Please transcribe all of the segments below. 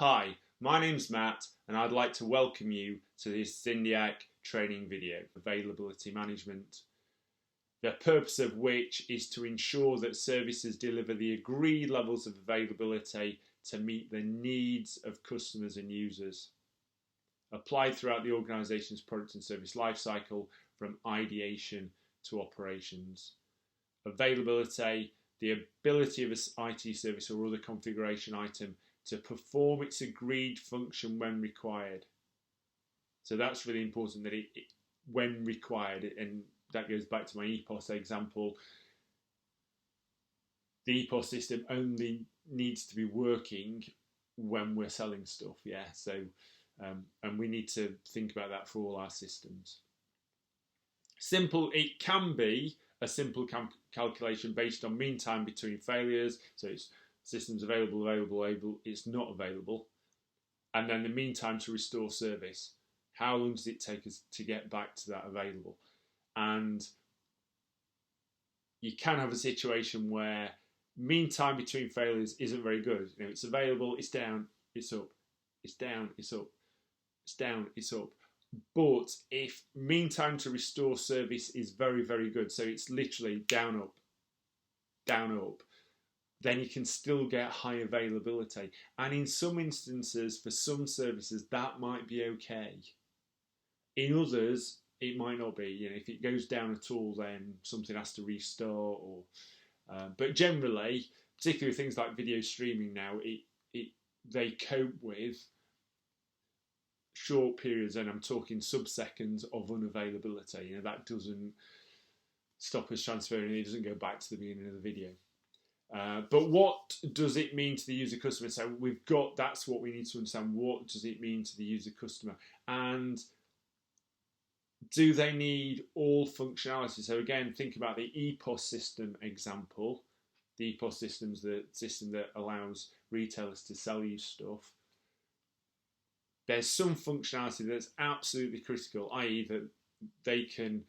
Hi, my name's Matt and I'd like to welcome you to this Zindiac training video, Availability Management, the purpose of which is to ensure that services deliver the agreed levels of availability to meet the needs of customers and users, applied throughout the organisation's product and service lifecycle from ideation to operations. Availability, the ability of an IT service or other configuration item to perform its agreed function when required. So that's really important, that it when required, and that goes back to my EPOS example. The EPOS system only needs to be working when we're selling stuff, yeah. So, and we need to think about that for all our systems. It can be a simple calculation based on mean time between failures. So it's systems available, it's not available. And then the mean time to restore service. How long does it take us to get back to that available? And you can have a situation where mean time between failures isn't very good. You know, it's available, it's down, it's up, it's down, it's up, it's down, it's up. But if mean time to restore service is very, very good, so it's literally down, up, then you can still get high availability. And in some instances, for some services, that might be okay. In others, it might not be. You know, if it goes down at all, then something has to restart. But generally, particularly with things like video streaming now, they cope with short periods, and I'm talking sub-seconds of unavailability. You know, that doesn't stop us transferring. It doesn't go back to the beginning of the video. But what does it mean to the user customer? So that's what we need to understand. What does it mean to the user customer? And do they need all functionality? So again, think about the EPOS system example. The EPOS system is the system that allows retailers to sell you stuff. There's some functionality that's absolutely critical, i.e. that they can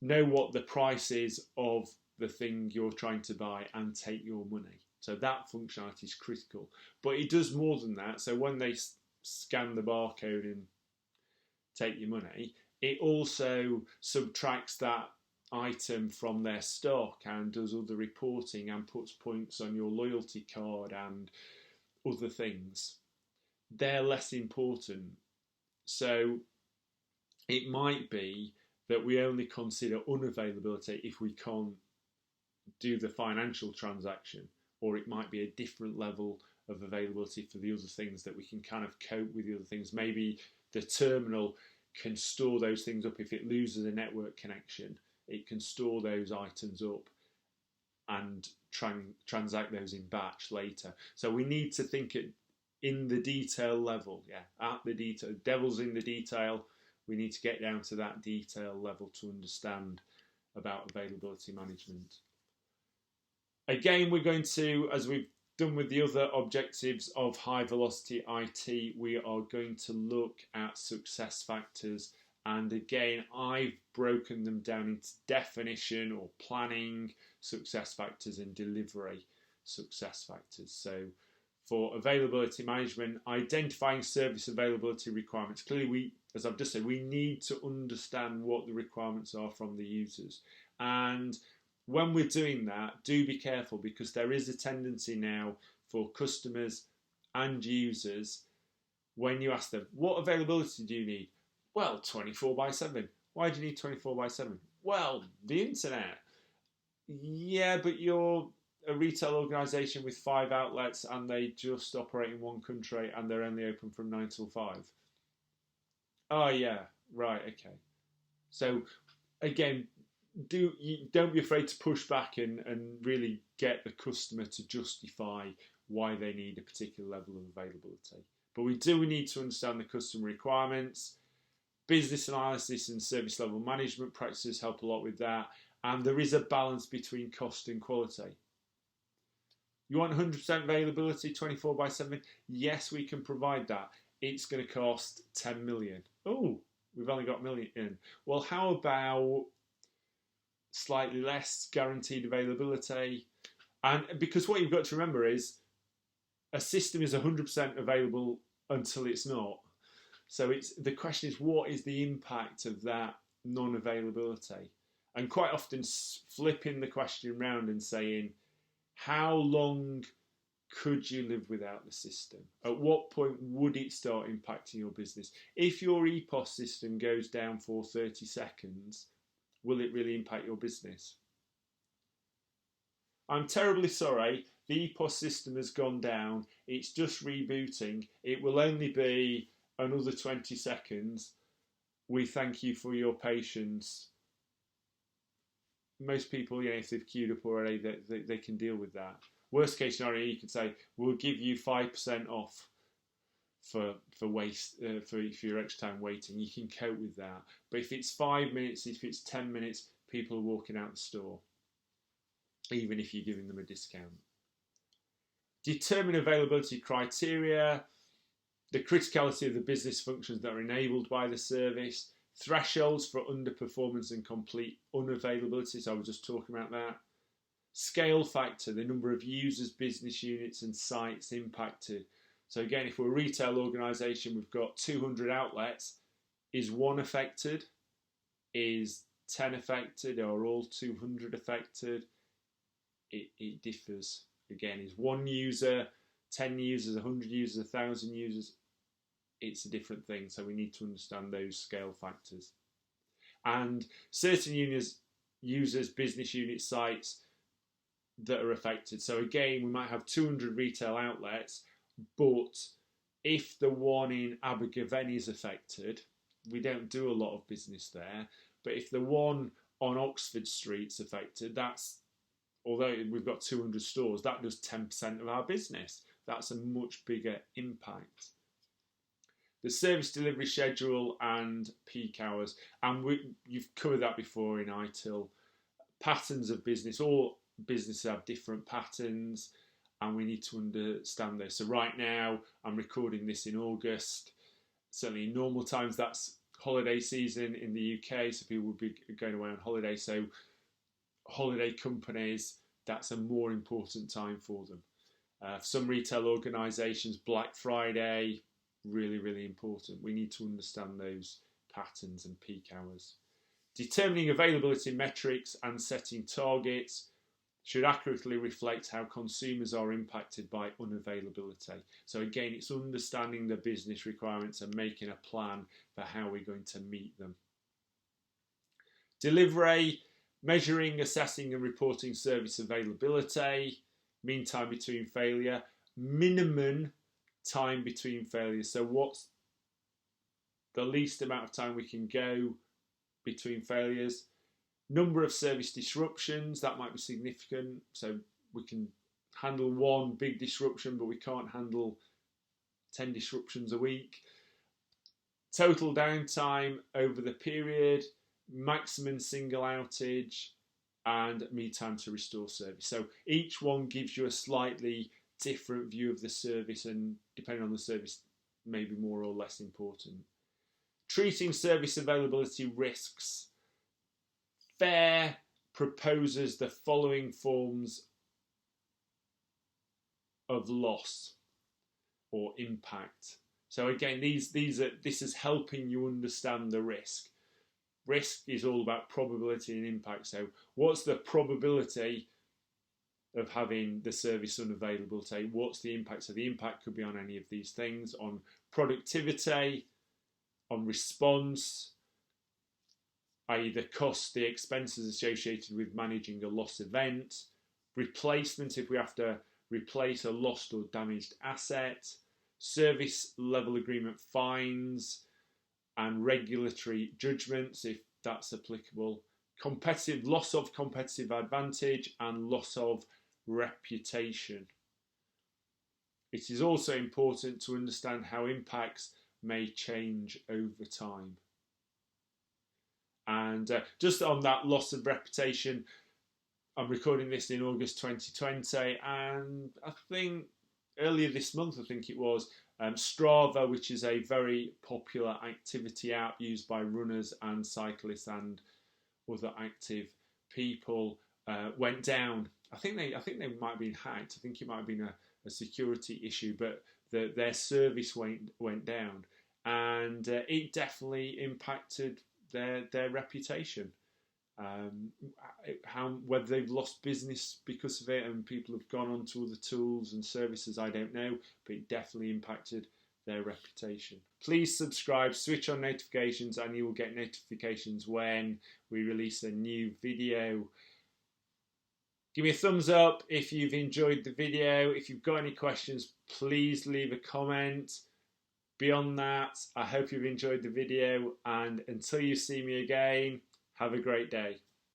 know what the price is of the thing you're trying to buy and take your money. So that functionality is critical. But it does more than that. So when they scan the barcode and take your money, it also subtracts that item from their stock and does other reporting and puts points on your loyalty card and other things. They're less important. So it might be that we only consider unavailability if we can't do the financial transaction, or it might be a different level of availability for the other things that we can kind of cope with the other things. Maybe the terminal can store those things up. If it loses a network connection, it can store those items up and transact those in batch later. So we need to think in the detail level, at the detail. Devil's in the detail. We need to get down to that detail level to understand about availability management. Again, we're going to, as we've done with the other objectives of high velocity IT, we are going to look at success factors. And again, I've broken them down into definition or planning success factors and delivery success factors. So for availability management, identifying service availability requirements. Clearly, as I've just said, we need to understand what the requirements are from the users. And when we're doing that, do be careful, because there is a tendency now for customers and users, when you ask them, what availability do you need? Well, 24/7. Why do you need 24/7? Well, the internet. Yeah, but you're a retail organisation with 5 outlets and they just operate in one country and they're only open from 9 till 5. Oh yeah, right, okay. So again, don't be afraid to push back and really get the customer to justify why they need a particular level of availability. But we need to understand the customer requirements. Business analysis and service level management practices help a lot with that. And there is a balance between cost and quality. You want 100% availability 24/7? Yes, we can provide that. It's going to cost 10 million. Oh, we've only got million. Well, how about slightly less guaranteed availability? And because what you've got to remember is a system is 100% available until it's not. So the question is, what is the impact of that non-availability? And quite often flipping the question round and saying, how long could you live without the system? At what point would it start impacting your business? If your EPOS system goes down for 30 seconds, will it really impact your business? I'm terribly sorry, the EPOS system has gone down. It's just rebooting. It will only be another 20 seconds. We thank you for your patience. Most people, if they've queued up already, they can deal with that. Worst case scenario, you could say, we'll give you 5% off for your extra time waiting. You can cope with that. But if it's 5 minutes, if it's 10 minutes, people are walking out the store, even if you're giving them a discount. Determine availability criteria, the criticality of the business functions that are enabled by the service, thresholds for underperformance and complete unavailability, so I was just talking about that. Scale factor, the number of users, business units and sites impacted. So again, if we're a retail organisation, we've got 200 outlets. Is one affected? Is 10 affected? Are all 200 affected? It differs. Again, is one user, 10 users, 100 users, 1,000 users? It's a different thing. So we need to understand those scale factors. And certain users, business unit sites that are affected. So again, we might have 200 retail outlets, but if the one in Abergavenny is affected, we don't do a lot of business there. But if the one on Oxford Street's affected, although we've got 200 stores, that does 10% of our business. That's a much bigger impact. The service delivery schedule and peak hours, and you've covered that before in ITIL. Patterns of business, all businesses have different patterns, and we need to understand this. So right now, I'm recording this in August. Certainly in normal times, that's holiday season in the UK, so people would be going away on holiday. So holiday companies, that's a more important time for them. For some retail organisations, Black Friday, really, really important. We need to understand those patterns and peak hours. Determining availability metrics and setting targets should accurately reflect how consumers are impacted by unavailability. So again, it's understanding the business requirements and making a plan for how we're going to meet them. Delivery, measuring, assessing and reporting service availability, mean time between failure, minimum time between failures. So what's the least amount of time we can go between failures? Number of service disruptions, that might be significant. So we can handle one big disruption, but we can't handle 10 disruptions a week. Total downtime over the period, maximum single outage, and mean time to restore service. So each one gives you a slightly different view of the service, and depending on the service, maybe more or less important. Treating service availability risks. FAIR proposes the following forms of loss or impact. So again, this is helping you understand the risk. Risk is all about probability and impact. So what's the probability of having the service unavailability? What's the impact? So the impact could be on any of these things, on productivity, on response, i.e. the cost, the expenses associated with managing a loss event, replacement if we have to replace a lost or damaged asset, service level agreement fines and regulatory judgments if that's applicable, loss of competitive advantage and loss of reputation. It is also important to understand how impacts may change over time. And just on that loss of reputation, I'm recording this in August 2020, and I think earlier this month, I think it was, Strava, which is a very popular activity app used by runners and cyclists and other active people, went down. I think they might have been hacked. I think it might have been a security issue, but their service went down, and it definitely impacted their reputation. Whether they've lost business because of it and people have gone on to other tools and services, I don't know, but it definitely impacted their reputation. Please subscribe, switch on notifications, and you will get notifications when we release a new video. Give me a thumbs up if you've enjoyed the video. If you've got any questions, please leave a comment. Beyond that, I hope you've enjoyed the video, and until you see me again, have a great day.